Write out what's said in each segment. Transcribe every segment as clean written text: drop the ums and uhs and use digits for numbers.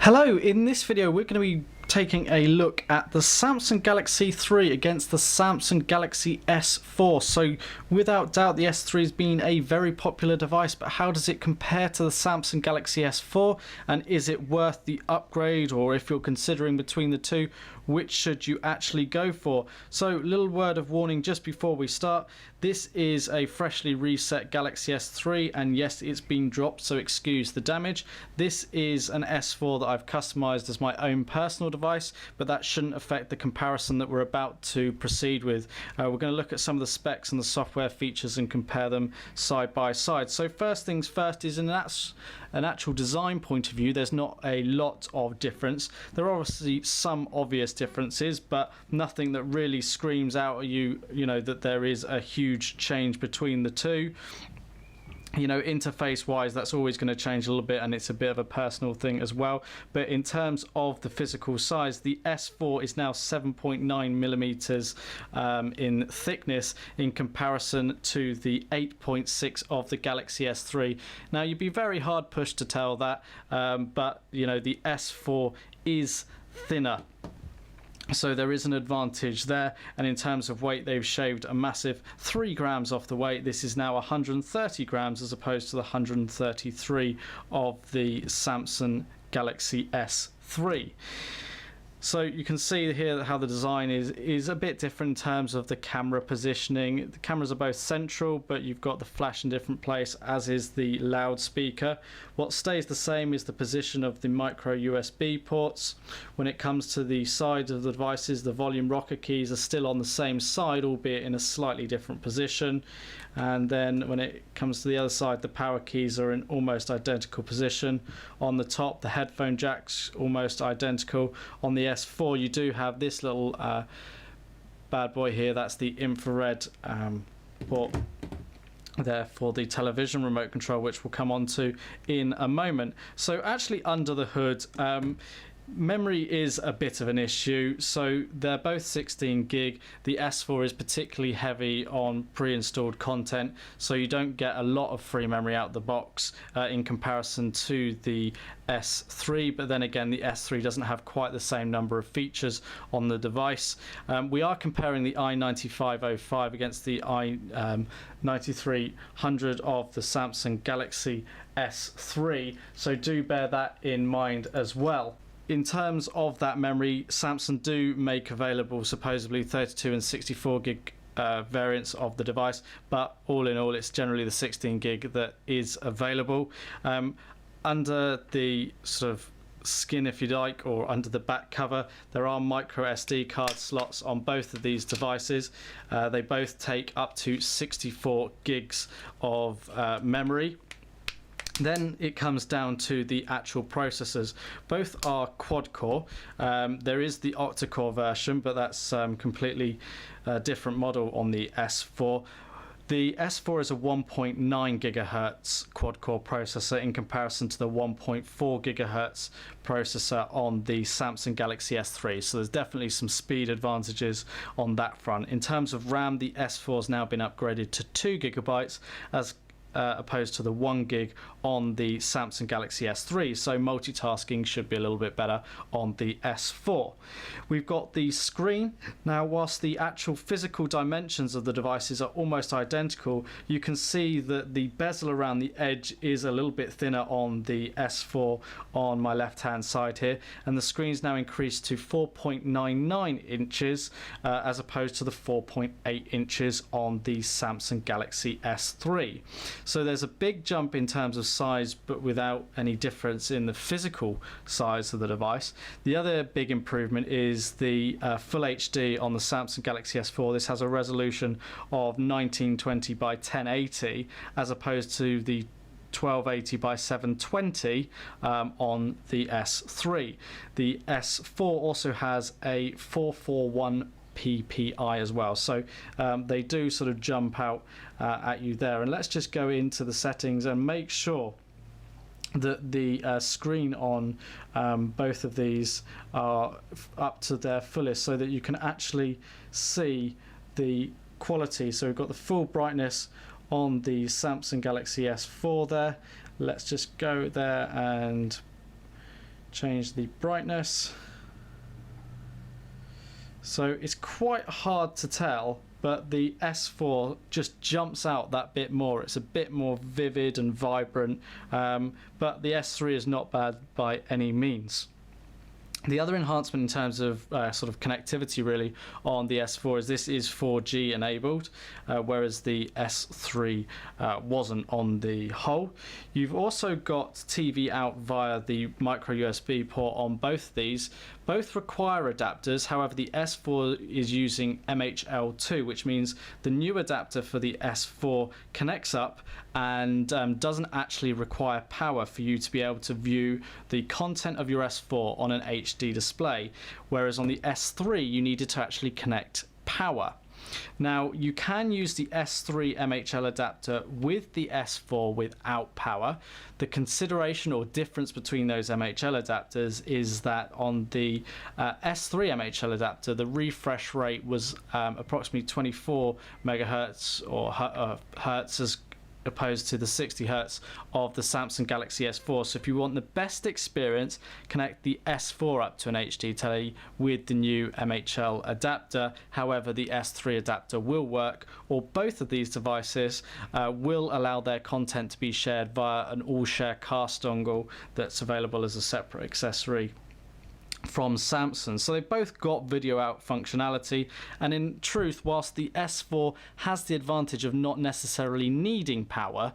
Hello, in this video we're going to be taking a look at the Samsung Galaxy 3 against the Samsung Galaxy S4. So without doubt the S3 has been a very popular device, but how does it compare to the Samsung Galaxy S4, and is it worth the upgrade? Or if you're considering between the two, which should you actually go for? So little word of warning just before we start, this is a freshly reset Galaxy S3, and yes, it's been dropped, so excuse the damage. This is an S4 that I've customized as my own personal device, but that shouldn't affect the comparison that we're about to proceed with. We're going to look at some of the specs and the software features and compare them side by side. So first things first is an actual design point of view, there's not a lot of difference. There are obviously some obvious differences, but nothing that really screams out at you, that there is a huge change between the two. Interface wise, that's always going to change a little bit, and it's a bit of a personal thing as well. But in terms of the physical size, the S4 is now 7.9 millimeters in thickness in comparison to the 8.6 of the Galaxy S3. Now you'd be very hard pushed to tell that, but the S4 is thinner, so there is an advantage there. And in terms of weight, they've shaved a massive 3 grams off the weight. This is now 130 grams as opposed to the 133 of the Samsung Galaxy S3. So you can see here how the design is a bit different in terms of the camera positioning. The cameras are both central, but you've got the flash in a different place, as is the loudspeaker. What stays the same is the position of the micro USB ports. When it comes to the sides of the devices, the volume rocker keys are still on the same side, albeit in a slightly different position. And then when it comes to the other side, the power keys are in almost identical position. On the top, the headphone jack's almost identical. On the S4, you do have this little bad boy here. That's the infrared port there for the television remote control, which we'll come on to in a moment. So actually under the hood, memory is a bit of an issue. So they're both 16 gig. The S4 is particularly heavy on pre-installed content, so you don't get a lot of free memory out the box in comparison to the S3. But then again, the S3 doesn't have quite the same number of features on the device. We are comparing the i9505 against the i9300 of the Samsung Galaxy S3, so do bear that in mind as well. In terms of that memory, Samsung do make available supposedly 32 and 64 gig variants of the device, but all in all it's generally the 16 gig that is available. Under the sort of skin, if you like, or under the back cover, there are micro SD card slots on both of these devices. They both take up to 64 gigs of memory. Then it comes down to the actual processors. Both are quad-core. There is the octa-core version, but that's completely different model on the S4. The S4 is a 1.9 gigahertz quad-core processor in comparison to the 1.4 gigahertz processor on the Samsung Galaxy S3. So there's definitely some speed advantages on that front. In terms of RAM, the S4 has now been upgraded to 2 gigabytes as opposed to the 1 gig on the Samsung Galaxy S3, so multitasking should be a little bit better on the S4. We've got the screen. Now, whilst the actual physical dimensions of the devices are almost identical, you can see that the bezel around the edge is a little bit thinner on the S4 on my left hand side here, and the screen's now increased to 4.99 inches as opposed to the 4.8 inches on the Samsung Galaxy S3. So there's a big jump in terms of size, but without any difference in the physical size of the device. The other big improvement is the Full HD on the Samsung Galaxy S4. This has a resolution of 1920 by 1080 as opposed to the 1280 by 720 on the S3. The S4 also has a 441 PPI as well, so they do sort of jump out at you there. And let's just go into the settings and make sure that the screen on both of these are up to their fullest, so that you can actually see the quality. So we've got the full brightness on the Samsung Galaxy S4 there. Let's just go there and change the brightness. So it's quite hard to tell, but the S4 just jumps out that bit more. It's a bit more vivid and vibrant, but the S3 is not bad by any means. The other enhancement in terms of sort of connectivity really on the S4 is this is 4G enabled, whereas the S3 wasn't on the whole. You've also got TV out via the micro USB port on both of these. Both require adapters, however the S4 is using MHL2, which means the new adapter for the S4 connects up and doesn't actually require power for you to be able to view the content of your S4 on an HD display, whereas on the S3 you needed to actually connect power. Now you can use the S3 MHL adapter with the S4 without power. The consideration or difference between those MHL adapters is that on the S3 MHL adapter the refresh rate was approximately 24 megahertz or hertz as opposed to the 60 hertz of the Samsung Galaxy S4. So if you want the best experience, connect the S4 up to an HD telly with the new MHL adapter. However, the S3 adapter will work, or both of these devices will allow their content to be shared via an all-share cast dongle that's available as a separate accessory from Samsung. So they've both got video out functionality, and in truth, whilst the S4 has the advantage of not necessarily needing power,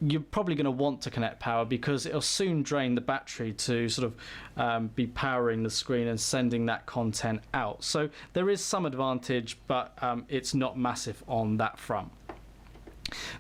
you're probably going to want to connect power because it'll soon drain the battery to sort of be powering the screen and sending that content out. So there is some advantage, but it's not massive on that front.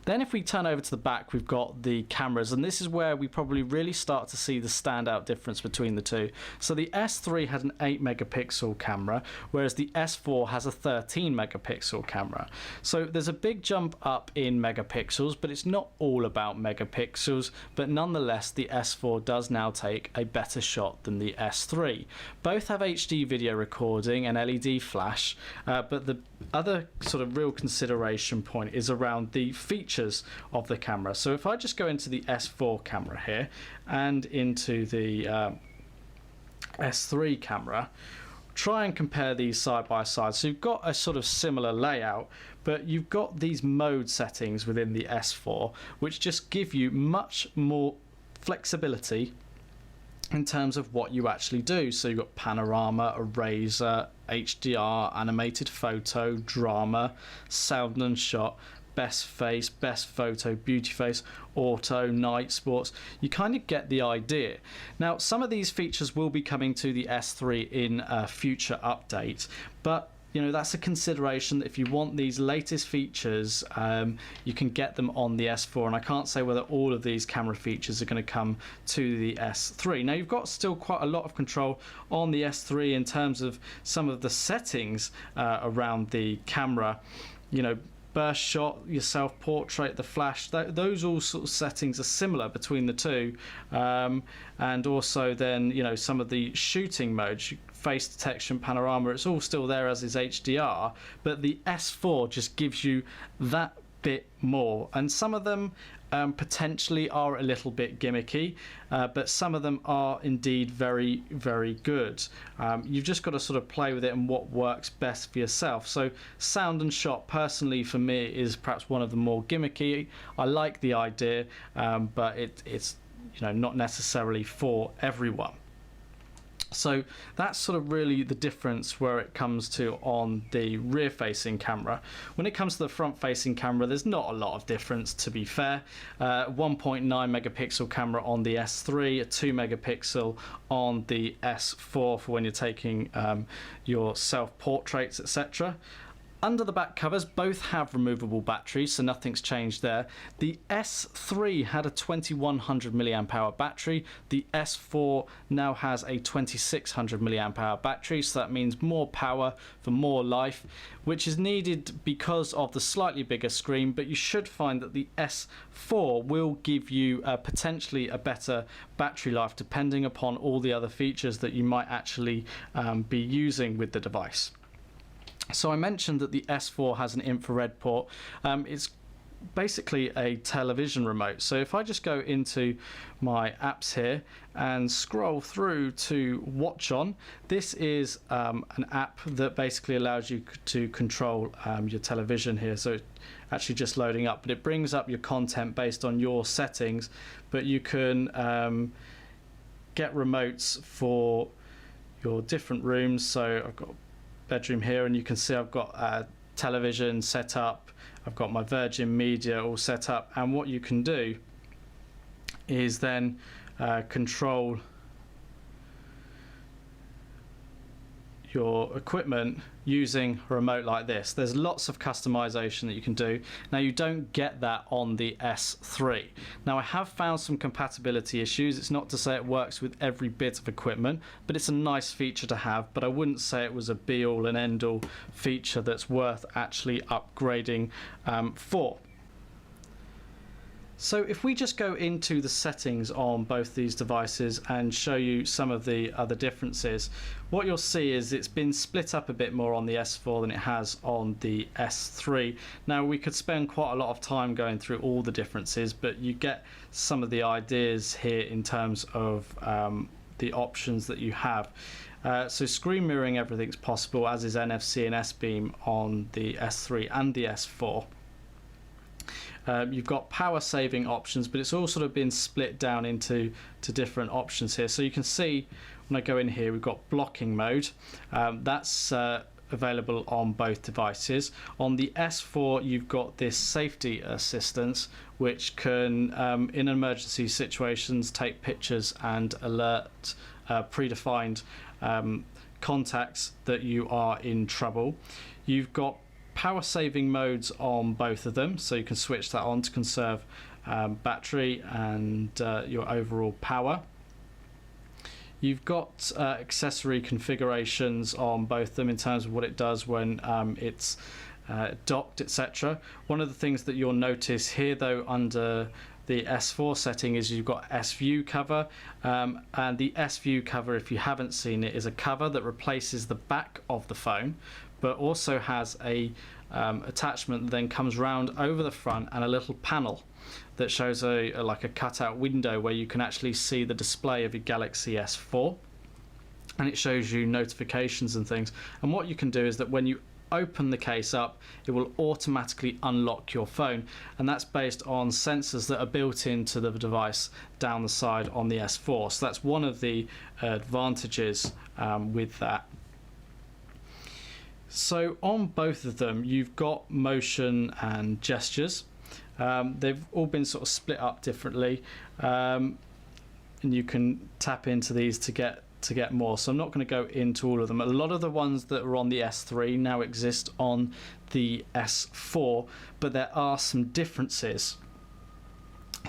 Then if we turn over to the back, we've got the cameras, and this is where we probably really start to see the standout difference between the two. So the S3 has an 8 megapixel camera, whereas the S4 has a 13 megapixel camera. So there's a big jump up in megapixels, but it's not all about megapixels, but nonetheless the S4 does now take a better shot than the S3. Both have HD video recording and LED flash, but the other sort of real consideration point is around the features of the camera. So if I just go into the S4 camera here and into the S3 camera, try and compare these side by side. So you've got a sort of similar layout, but you've got these mode settings within the S4 which just give you much more flexibility in terms of what you actually do. So you've got panorama, eraser, HDR, animated photo, drama, sound and shot, best face, best photo, beauty face, auto, night, sports. You kind of get the idea. Now some of these features will be coming to the S3 in a future update, but you know, that's a consideration that if you want these latest features, you can get them on the S4, and I can't say whether all of these camera features are going to come to the S3. Now you've got still quite a lot of control on the S3 in terms of some of the settings around the camera, you know, burst shot, your self-portrait, the flash, those all sort of settings are similar between the two, and also then, you know, some of the shooting modes, face detection, panorama, it's all still there as is HDR, but the S4 just gives you that bit more, and some of them potentially are a little bit gimmicky, but some of them are indeed very, very good. You've just got to sort of play with it and what works best for yourself. So sound and shot personally for me is perhaps one of the more gimmicky. I like the idea, but it's you know, not necessarily for everyone. So that's sort of really the difference where it comes to on the rear facing camera. When it comes to the front facing camera, there's not a lot of difference, to be fair. 1.9 megapixel camera on the S3, a 2 megapixel on the S4 for when you're taking your self portraits, etc. Under the back covers, both have removable batteries, so nothing's changed there. The S3 had a 2100 milliamp hour battery. The S4 now has a 2600 milliamp hour battery, so that means more power for more life, which is needed because of the slightly bigger screen, but you should find that the S4 will give you potentially a better battery life depending upon all the other features that you might actually be using with the device. So I mentioned that the S4 has an infrared port. It's basically a television remote. So if I just go into my apps here and scroll through to Watch On, this is an app that basically allows you to control your television here. So it's actually just loading up, but it brings up your content based on your settings, but you can get remotes for your different rooms. So I've got a bedroom here, and you can see I've got a television set up, I've got my Virgin Media all set up, and what you can do is then control your equipment using a remote like this. There's lots of customization that you can do. Now, you don't get that on the S3. Now, I have found some compatibility issues. It's not to say it works with every bit of equipment, but it's a nice feature to have, but I wouldn't say it was a be-all and end-all feature that's worth actually upgrading for. So if we just go into the settings on both these devices and show you some of the other differences, what you'll see is it's been split up a bit more on the S4 than it has on the S3. Now, we could spend quite a lot of time going through all the differences, but you get some of the ideas here in terms of the options that you have. So screen mirroring, everything's possible, as is NFC and S-Beam on the S3 and the S4. You've got power saving options, but it's all sort of been split down into different options here. So you can see when I go in here, we've got blocking mode. That's available on both devices. On the S4, you've got this safety assistance, which can, in emergency situations, take pictures and alert predefined contacts that you are in trouble. You've got power saving modes on both of them, so you can switch that on to conserve battery and your overall power. You've got accessory configurations on both of them in terms of what it does when it's docked, etc. One of the things that you'll notice here, though, under the S4 setting is you've got S-View cover, and the S-View cover, if you haven't seen it, is a cover that replaces the back of the phone, but also has a attachment that then comes round over the front and a little panel that shows like a cutout window where you can actually see the display of your Galaxy S4, and it shows you notifications and things. And what you can do is that when you open the case up, it will automatically unlock your phone, and that's based on sensors that are built into the device down the side on the S4. So that's one of the advantages with that. So on both of them, you've got motion and gestures. They've all been sort of split up differently, and you can tap into these to get more. So I'm not going to go into all of them. A lot of the ones that are on the S3 now exist on the S4, but there are some differences.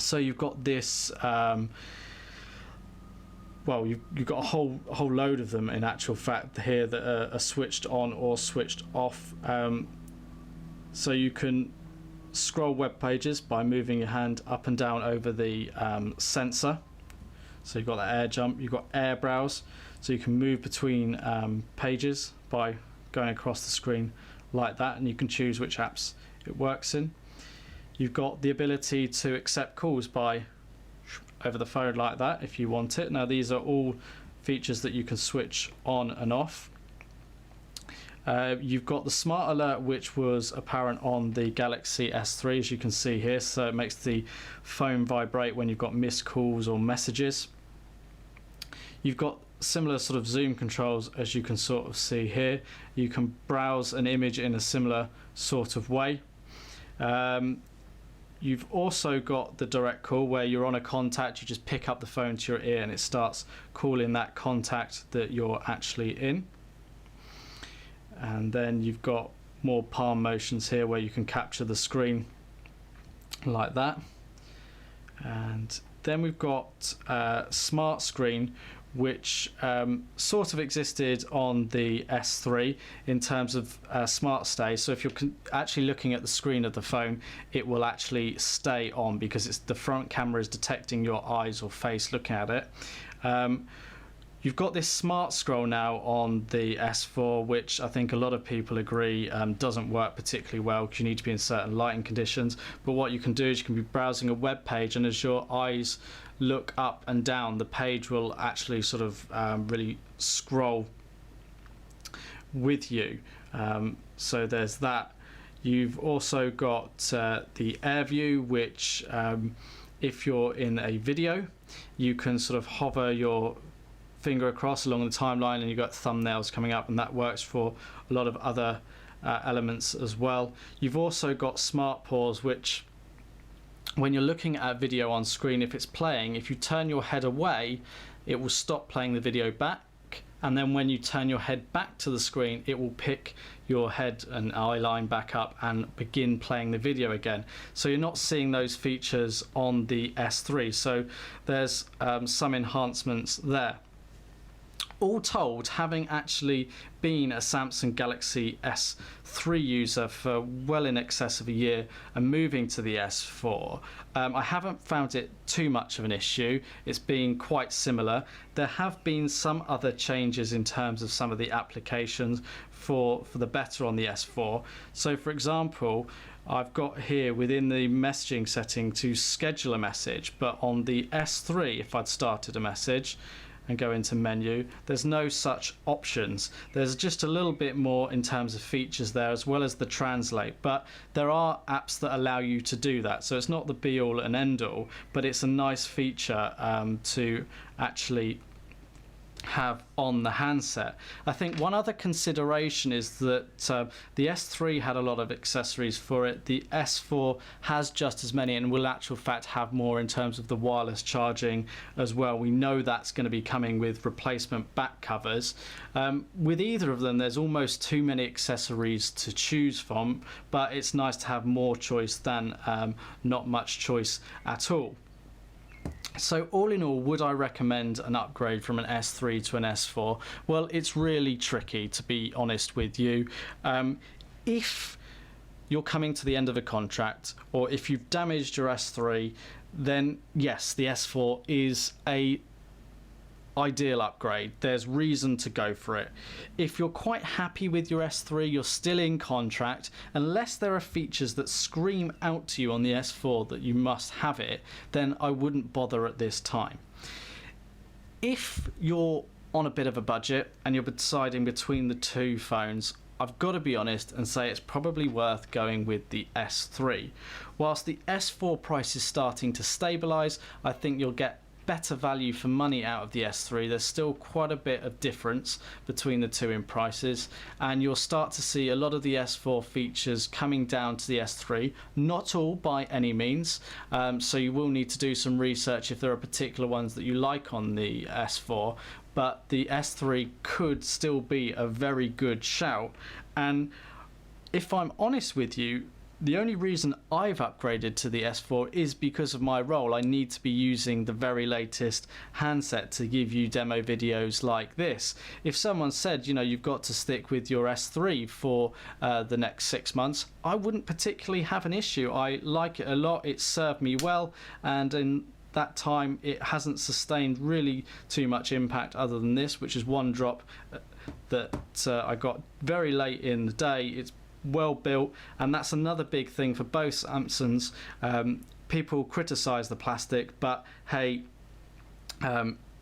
So you've got this well, you've got a whole load of them in actual fact here that are switched on or switched off. So you can scroll web pages by moving your hand up and down over the sensor. So you've got that air jump, you've got air browse, so you can move between pages by going across the screen like that, and you can choose which apps it works in. You've got the ability to accept calls by over the phone like that if you want it. Now, these are all features that you can switch on and off. You've got the smart alert, which was apparent on the Galaxy S3, as you can see here, so it makes the phone vibrate when you've got missed calls or messages. You've got similar sort of zoom controls, as you can sort of see here. You can browse an image in a similar sort of way. You've also got the direct call, where you're on a contact, you just pick up the phone to your ear and it starts calling that contact that you're actually in. And then you've got more palm motions here where you can capture the screen like that. And then we've got Smart Screen, which sort of existed on the S3 in terms of Smart Stay. So if you're actually looking at the screen of the phone, it will actually stay on because the front camera is detecting your eyes or face looking at it. You've got this smart scroll now on the S4, which I think a lot of people agree doesn't work particularly well because you need to be in certain lighting conditions. But what you can do is you can be browsing a web page, and as your eyes look up and down, the page will actually sort of really scroll with you. So there's that. You've also got the air view, which if you're in a video, you can sort of hover your finger across along the timeline and you've got thumbnails coming up, and that works for a lot of other elements as well. You've also got smart pause, which when you're looking at a video on screen, if it's playing, if you turn your head away, it will stop playing the video back, and then when you turn your head back to the screen, it will pick your head and eye line back up and begin playing the video again. So you're not seeing those features on the S3, so there's some enhancements there. All told, having actually been a Samsung Galaxy S3 user for well in excess of a year and moving to the S4, I haven't found it too much of an issue. It's been quite similar. There have been some other changes in terms of some of the applications for the better on the S4. So for example, I've got here within the messaging setting to schedule a message, but on the S3, if I'd started a message and go into menu, there's no such options. There's just a little bit more in terms of features there, as well as the translate, but there are apps that allow you to do that, so it's not the be all and end all, but it's a nice feature to actually have on the handset. I think one other consideration is that the S3 had a lot of accessories for it. The S4 has just as many and will actual fact have more in terms of the wireless charging as well. We know that's going to be coming with replacement back covers. With either of them, there's almost too many accessories to choose from, but it's nice to have more choice than not much choice at all. So all in all, would I recommend an upgrade from an S3 to an S4? Well, it's really tricky, to be honest with you. If you're coming to the end of a contract, or if you've damaged your S3, then yes, the S4 is a ideal upgrade. There's reason to go for it. If you're quite happy with your S3, you're still in contract, unless there are features that scream out to you on the S4 that you must have it, then I wouldn't bother at this time. If you're on a bit of a budget and you're deciding between the two phones, I've got to be honest and say it's probably worth going with the S3. Whilst the S4 price is starting to stabilize, I think you'll get better value for money out of the S3. There's still quite a bit of difference between the two in prices, and you'll start to see a lot of the S4 features coming down to the S3, not all by any means, so you will need to do some research if there are particular ones that you like on the S4, but the S3 could still be a very good shout. And if I'm honest with you, the only reason I've upgraded to the S4 is because of my role. I need to be using the very latest handset to give you demo videos like this. If someone said, you know, you've got to stick with your S3 for the next 6 months, I wouldn't particularly have an issue. I like it a lot. It's served me well, and in that time it hasn't sustained really too much impact other than this, which is one drop that I got very late in the day. It's well built, and that's another big thing for both Samsungs. People criticize the plastic, but hey,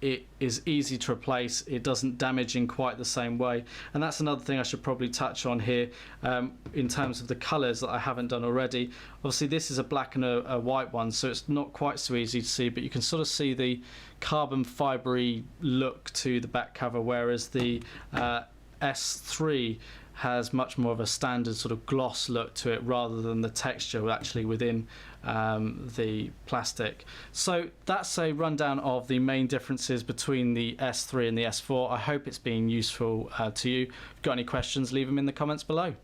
it is easy to replace. It doesn't damage in quite the same way, and that's another thing I should probably touch on here in terms of the colors that I haven't done already. Obviously this is a black and a white one, so it's not quite so easy to see, but you can sort of see the carbon fibery look to the back cover, whereas the S3 has much more of a standard sort of gloss look to it rather than the texture actually within the plastic. So that's a rundown of the main differences between the S3 and the S4. I hope it's been useful to you. If you've got any questions, leave them in the comments below.